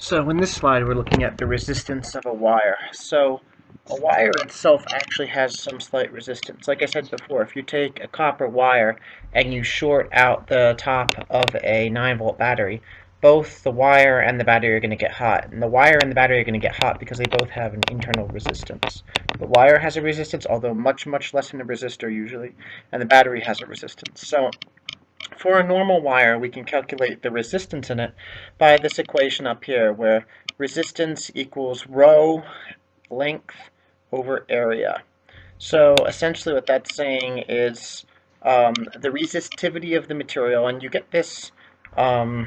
So in this slide, we're looking at the resistance of a wire. So a wire itself actually has some slight resistance. Like I said before, if you take a copper wire and you short out the top of a 9-volt battery, both the wire and the battery are going to get hot. And the wire and the battery are going to get hot because they both have an internal resistance. The wire has a resistance, although much, much less than a resistor usually, and the battery has a resistance. So for a normal wire, we can calculate the resistance in it by this equation up here, where resistance equals rho length over area. So essentially what that's saying is the resistivity of the material, and you get this on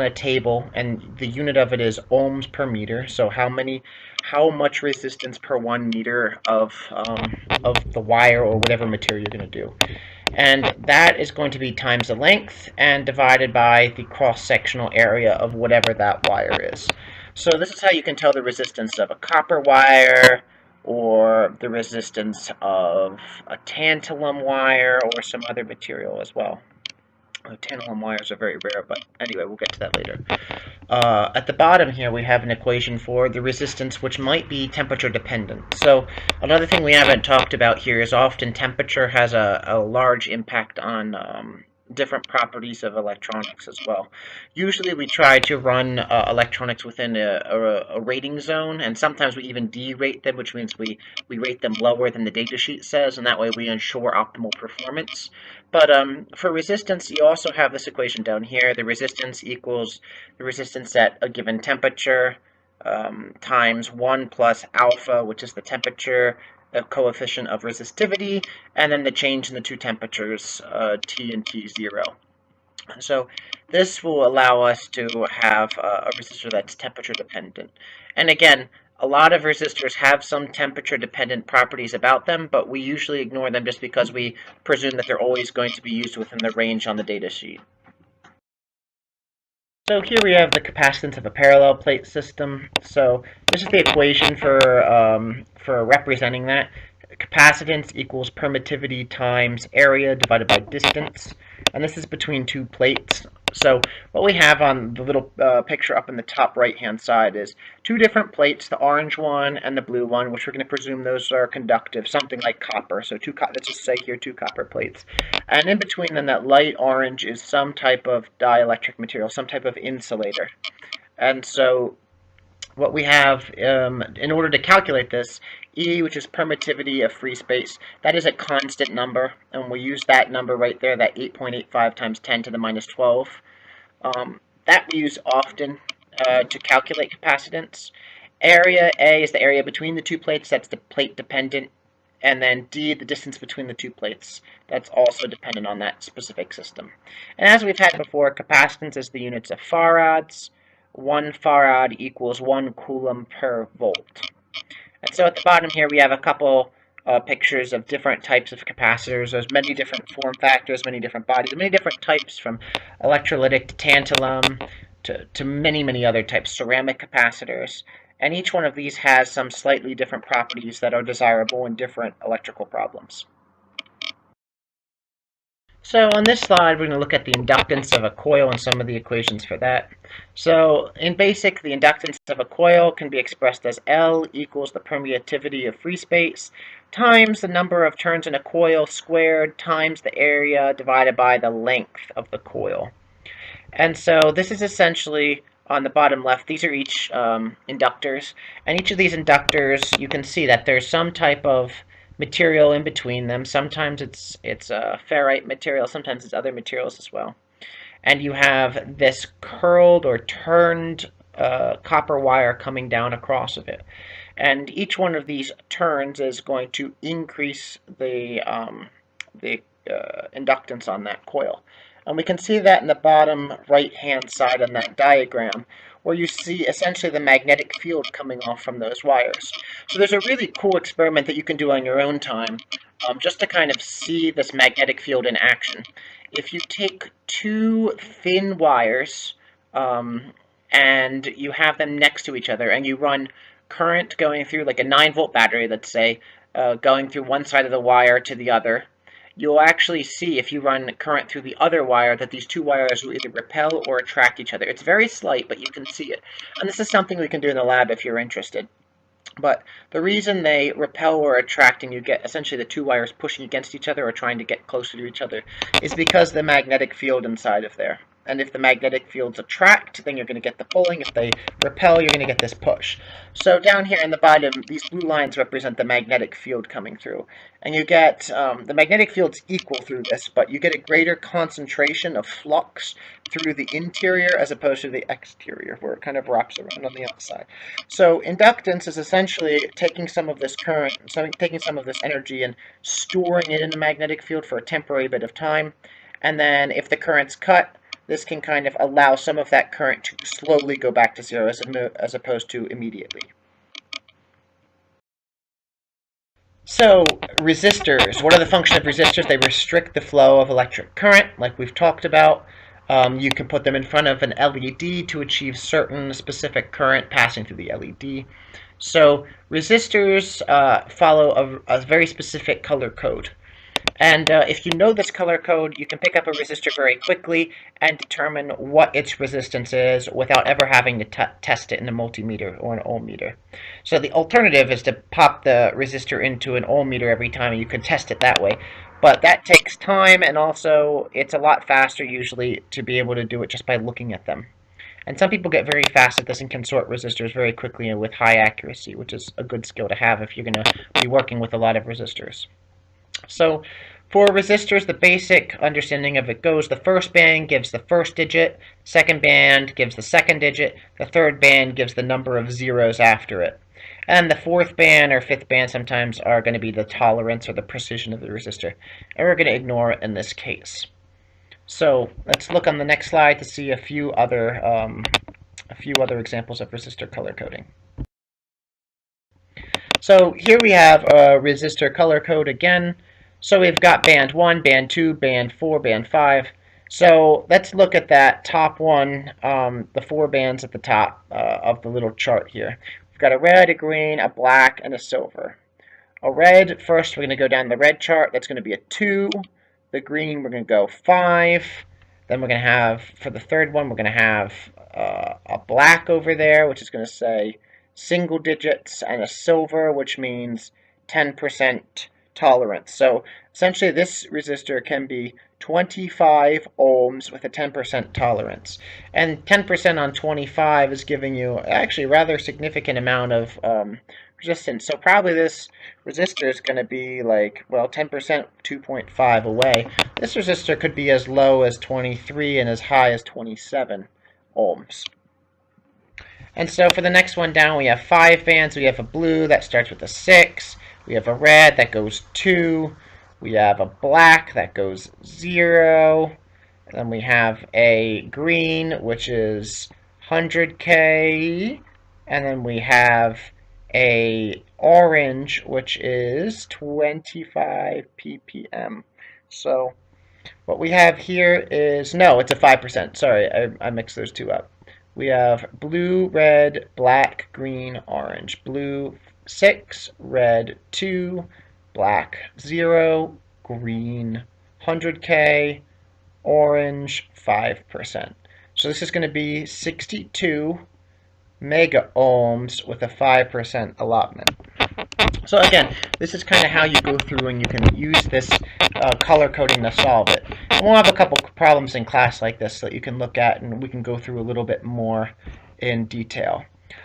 a table, and the unit of it is ohms per meter. So how much resistance per 1 meter of the wire or whatever material you're going to do. And that is going to be times the length and divided by the cross-sectional area of whatever that wire is. So this is how you can tell the resistance of a copper wire or the resistance of a tantalum wire or some other material as well. Tantalum wires are very rare, but anyway, we'll get to that later. At the bottom here, we have an equation for the resistance, which might be temperature dependent. So another thing we haven't talked about here is often temperature has a large impact on different properties of electronics as well. Usually we try to run electronics within a rating zone, and sometimes we even derate them, which means we rate them lower than the datasheet says, and that way we ensure optimal performance. But for resistance, you also have this equation down here. The resistance equals the resistance at a given temperature times 1 plus alpha, which is the temperature coefficient of resistivity, and then the change in the two temperatures, T and T0. So this will allow us to have a resistor that's temperature dependent. And again, a lot of resistors have some temperature dependent properties about them, but we usually ignore them just because we presume that they're always going to be used within the range on the data sheet. So here we have the capacitance of a parallel plate system. So this is the equation for representing that. Capacitance equals permittivity times area divided by distance. And this is between two plates. So what we have on the little picture up in the top right-hand side is two different plates, the orange one and the blue one, which we're going to presume those are conductive, something like copper. So let's just say here two copper plates. And in between them, that light orange is some type of dielectric material, some type of insulator. And so what we have, in order to calculate this, E, which is permittivity of free space, that is a constant number, and we use that number right there, that 8.85 times 10 to the minus 12. That we use often to calculate capacitance. Area, A, is the area between the two plates, that's the plate dependent, and then D, the distance between the two plates, that's also dependent on that specific system. And as we've had before, capacitance is the units of farads. 1 farad equals 1 coulomb per volt. And so at the bottom here we have a couple pictures of different types of capacitors. There's many different form factors, many different bodies, many different types, from electrolytic to tantalum to many, many other types, ceramic capacitors. And each one of these has some slightly different properties that are desirable in different electrical problems. So on this slide, we're going to look at the inductance of a coil and some of the equations for that. So in basic, the inductance of a coil can be expressed as L equals the permittivity of free space times the number of turns in a coil squared times the area divided by the length of the coil. And so this is essentially, on the bottom left, these are each inductors. And each of these inductors, you can see that there's some type of material in between them. Sometimes it's ferrite material, sometimes it's other materials as well. And you have this curled or turned copper wire coming down across of it. And each one of these turns is going to increase the inductance on that coil. And we can see that in the bottom right-hand side on that diagram, where you see essentially the magnetic field coming off from those wires. So there's a really cool experiment that you can do on your own time, just to kind of see this magnetic field in action. If you take two thin wires and you have them next to each other, and you run current going through, like a 9-volt battery, let's say, going through one side of the wire to the other, you'll actually see if you run current through the other wire that these two wires will either repel or attract each other. It's very slight, but you can see it. And this is something we can do in the lab if you're interested. But the reason they repel or attract and you get essentially the two wires pushing against each other or trying to get closer to each other is because of the magnetic field inside of there. And if the magnetic fields attract, then you're going to get the pulling. If they repel, you're going to get this push. So down here in the bottom, these blue lines represent the magnetic field coming through. And you get, the magnetic field's equal through this, but you get a greater concentration of flux through the interior as opposed to the exterior, where it kind of wraps around on the outside. So inductance is essentially taking some of this current, taking some of this energy and storing it in the magnetic field for a temporary bit of time. And then if the current's cut, this can kind of allow some of that current to slowly go back to zero as opposed to immediately. So, resistors. What are the function of resistors? They restrict the flow of electric current, like we've talked about. You can put them in front of an LED to achieve certain specific current passing through the LED. So, resistors follow a very specific color code. And if you know this color code, you can pick up a resistor very quickly and determine what its resistance is without ever having to test it in a multimeter or an ohm meter. So the alternative is to pop the resistor into an ohm meter every time, and you can test it that way. But that takes time, and also it's a lot faster usually to be able to do it just by looking at them. And some people get very fast at this and can sort resistors very quickly and with high accuracy, which is a good skill to have if you're going to be working with a lot of resistors. So for resistors, the basic understanding of it goes, the first band gives the first digit, second band gives the second digit, the third band gives the number of zeros after it. And the fourth band or fifth band sometimes are going to be the tolerance or the precision of the resistor. And we're going to ignore it in this case. So let's look on the next slide to see a few other examples of resistor color coding. So here we have a resistor color code again. So we've got band 1, band 2, band 4, band 5. So let's look at that top one, the 4 bands at the top of the little chart here. We've got a red, a green, a black, and a silver. A red, first we're going to go down the red chart. That's going to be a 2. The green, we're going to go 5. Then we're going to have, for the third one, we're going to have a black over there, which is going to say single digits, and a silver, which means 10% tolerance. So essentially this resistor can be 25 ohms with a 10% tolerance. And 10% on 25 is giving you actually a rather significant amount of resistance. So probably this resistor is going to be like, well, 10%, 2.5 away. This resistor could be as low as 23 and as high as 27 ohms. And so for the next one down, we have 5 bands. We have a blue that starts with a 6. We have a red that goes 2. We have a black that goes 0. And then we have a green, which is 100K. And then we have a orange, which is 25 ppm. So what we have here is, no, it's a 5%. Sorry, I mixed those two up. We have blue, red, black, green, orange. Blue 6, red 2, black 0, green 100K, orange 5%. So this is going to be 62 mega ohms with a 5% allotment. So again, this is kind of how you go through and you can use this color coding to solve it. And we'll have a couple problems in class like this that you can look at and we can go through a little bit more in detail.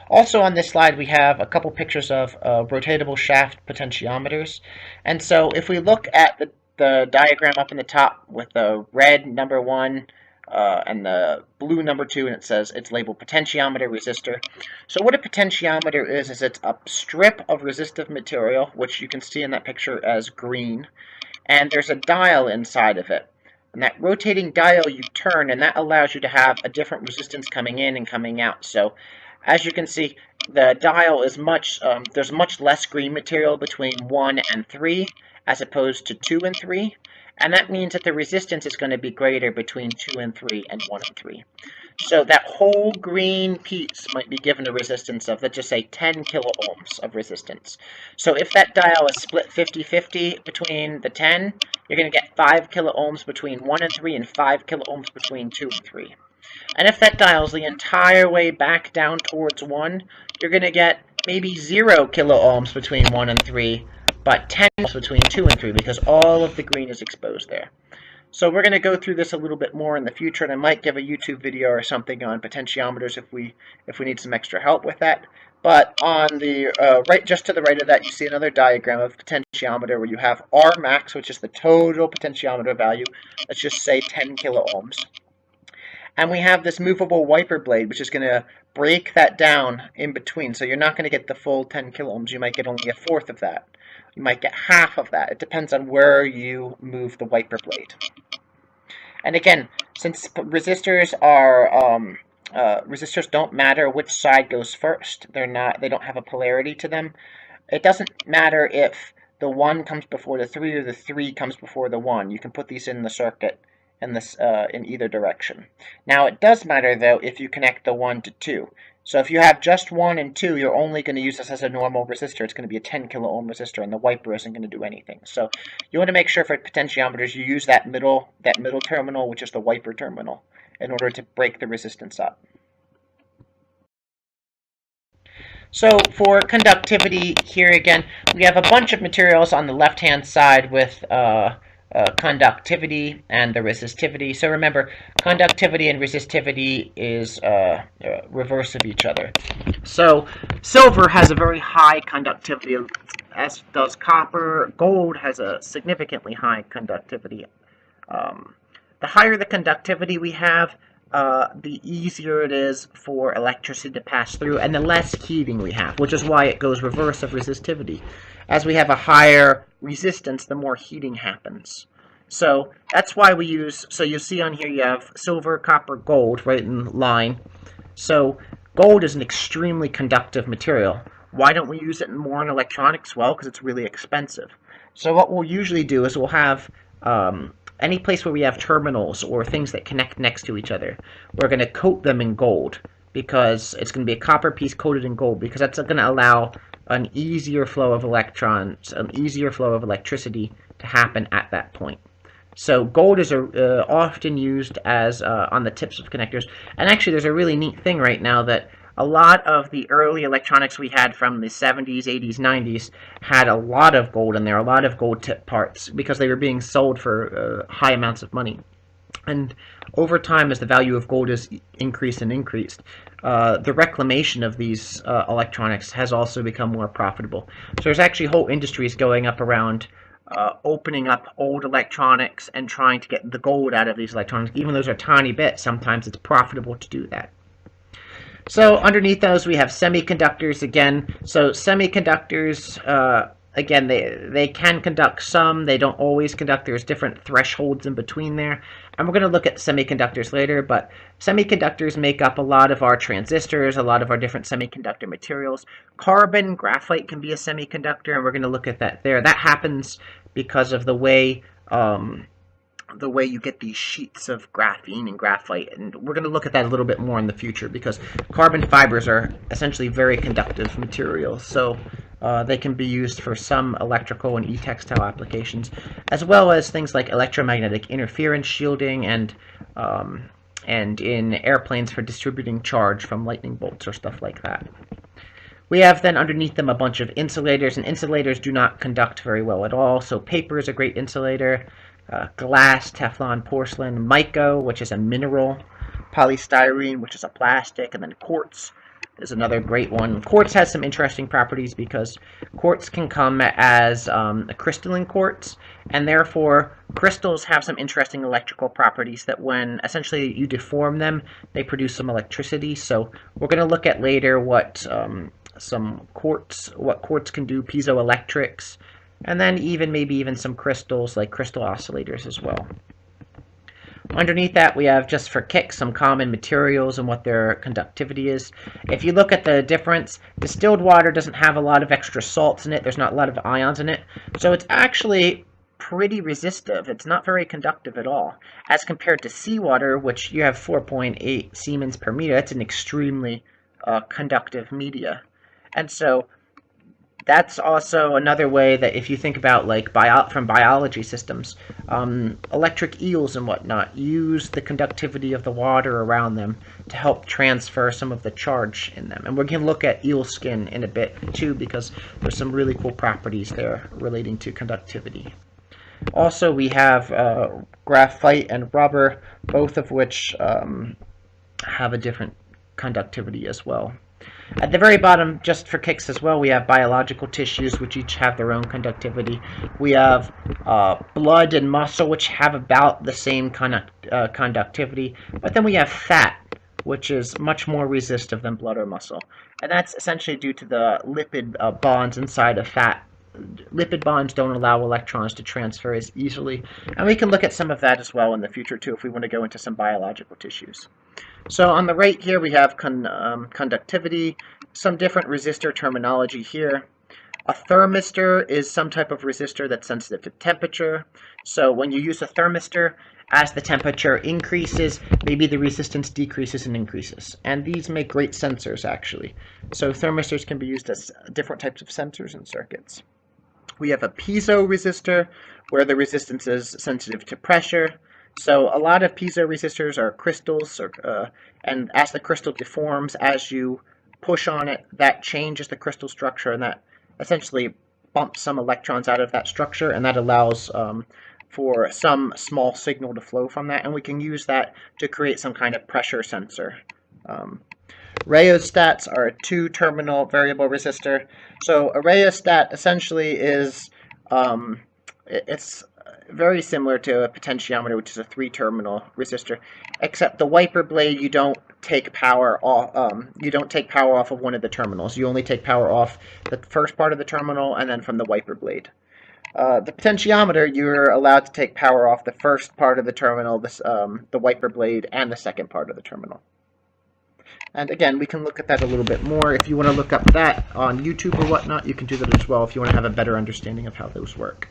Also on this slide we have a couple pictures of rotatable shaft potentiometers. And so if we look at the diagram up in the top with the red number 1 and the blue number 2, and it says it's labeled potentiometer resistor. So what a potentiometer is it's a strip of resistive material, which you can see in that picture as green, and there's a dial inside of it. And that rotating dial you turn, and that allows you to have a different resistance coming in and coming out. So as you can see, the dial is there's much less green material between 1 and 3 as opposed to 2 and 3. And that means that the resistance is going to be greater between 2 and 3 and 1 and 3. So that whole green piece might be given a resistance of, let's just say, 10 kiloohms of resistance. So if that dial is split 50-50 between the 10, you're going to get 5 kiloohms between 1 and 3 and 5 kiloohms between 2 and 3. And if that dial's the entire way back down towards 1, you're going to get maybe 0 kiloohms between 1 and 3, but 10 between 2 and 3, because all of the green is exposed there. So we're going to go through this a little bit more in the future, and I might give a YouTube video or something on potentiometers if we need some extra help with that. But on the just to the right of that, you see another diagram of potentiometer where you have R max, which is the total potentiometer value. Let's just say 10 kiloohms. And we have this movable wiper blade, which is going to break that down in between. So you're not going to get the full 10 kiloohms. You might get only a fourth of that. You might get half of that. It depends on where you move the wiper blade. And again, since resistors are resistors don't matter which side goes first. They don't have a polarity to them. It doesn't matter if the 1 comes before the 3 or the 3 comes before the 1. You can put these in the circuit in either direction. Now it does matter though if you connect the 1 to 2. So if you have just 1 and 2, you're only going to use this as a normal resistor. It's going to be a 10 kilo ohm resistor, and the wiper isn't going to do anything. So you want to make sure for potentiometers you use that middle terminal, which is the wiper terminal, in order to break the resistance up. So for conductivity, here again, we have a bunch of materials on the left-hand side with conductivity and the resistivity. So remember, conductivity and resistivity is reverse of each other. So silver has a very high conductivity, as does copper. Gold has a significantly high conductivity. The higher the conductivity we have, the easier it is for electricity to pass through, and the less heating we have, which is why it goes reverse of resistivity. As we have a higher resistance, the more heating happens. So that's why we use, so you see on here you have silver, copper, gold right in line. So gold is an extremely conductive material. Why don't we use it more in electronics? Well, because it's really expensive. So what we'll usually do is we'll have any place where we have terminals or things that connect next to each other, we're going to coat them in gold, because it's going to be a copper piece coated in gold, because that's going to allow an easier flow of electrons, an easier flow of electricity to happen at that point. So gold is often used as on the tips of connectors. And actually there's a really neat thing right now that a lot of the early electronics we had from the 70s, 80s, 90s had a lot of gold in there, a lot of gold tip parts, because they were being sold for high amounts of money. And over time, as the value of gold is increased and increased, the reclamation of these electronics has also become more profitable. So there's actually whole industries going up around opening up old electronics and trying to get the gold out of these electronics. Even though those are tiny bits, sometimes it's profitable to do that. So underneath those we have semiconductors again. So semiconductors, again, they can conduct some, they don't always conduct. There's different thresholds in between there. And we're going to look at semiconductors later, but semiconductors make up a lot of our transistors, a lot of our different semiconductor materials. Carbon, graphite can be a semiconductor, and we're going to look at that there. That happens because of the way you get these sheets of graphene and graphite, and we're going to look at that a little bit more in the future, because carbon fibers are essentially very conductive materials, so they can be used for some electrical and e-textile applications, as well as things like electromagnetic interference shielding and in airplanes for distributing charge from lightning bolts or stuff like that. We have then underneath them a bunch of insulators, and insulators do not conduct very well at all. So paper is a great insulator, glass, Teflon, porcelain, mica, which is a mineral, polystyrene, which is a plastic, and then quartz is another great one. Quartz has some interesting properties because quartz can come as a crystalline quartz, and therefore crystals have some interesting electrical properties that when essentially you deform them, they produce some electricity. So we're going to look at later what quartz can do, piezoelectrics, and then maybe even some crystals like crystal oscillators as well. Underneath that we have, just for kicks, some common materials and what their conductivity is. If you look at the difference, distilled water doesn't have a lot of extra salts in it. There's not a lot of ions in it. So it's actually pretty resistive. It's not very conductive at all. As compared to seawater, which you have 4.8 Siemens per meter, that's an extremely conductive media. And so that's also another way that if you think about like from biology systems, electric eels and whatnot use the conductivity of the water around them to help transfer some of the charge in them. And we're going to look at eel skin in a bit too, because there's some really cool properties there relating to conductivity. Also, we have graphite and rubber, both of which have a different conductivity as well. At the very bottom, just for kicks as well, we have biological tissues, which each have their own conductivity. We have blood and muscle, which have about the same conductivity. But then we have fat, which is much more resistive than blood or muscle. And that's essentially due to the lipid bonds inside of fat. Lipid bonds don't allow electrons to transfer as easily. And we can look at some of that as well in the future, too, if we want to go into some biological tissues. So on the right here, we have conductivity, some different resistor terminology here. A thermistor is some type of resistor that's sensitive to temperature. So when you use a thermistor, as the temperature increases, maybe the resistance decreases and increases. And these make great sensors, actually. So thermistors can be used as different types of sensors and circuits. We have a piezo resistor, where the resistance is sensitive to pressure. So a lot of piezo resistors are crystals, and as the crystal deforms, as you push on it, that changes the crystal structure, and that essentially bumps some electrons out of that structure, and that allows for some small signal to flow from that, and we can use that to create some kind of pressure sensor. Rheostats are a two-terminal variable resistor. So a rheostat essentially is it's very similar to a potentiometer, which is a three-terminal resistor, except the wiper blade, you don't take power off. You don't take power off of one of the terminals. You only take power off the first part of the terminal, and then from the wiper blade. The potentiometer, you're allowed to take power off the first part of the terminal, the wiper blade, and the second part of the terminal. And again, we can look at that a little bit more. If you want to look up that on YouTube or whatnot, you can do that as well if you want to have a better understanding of how those work.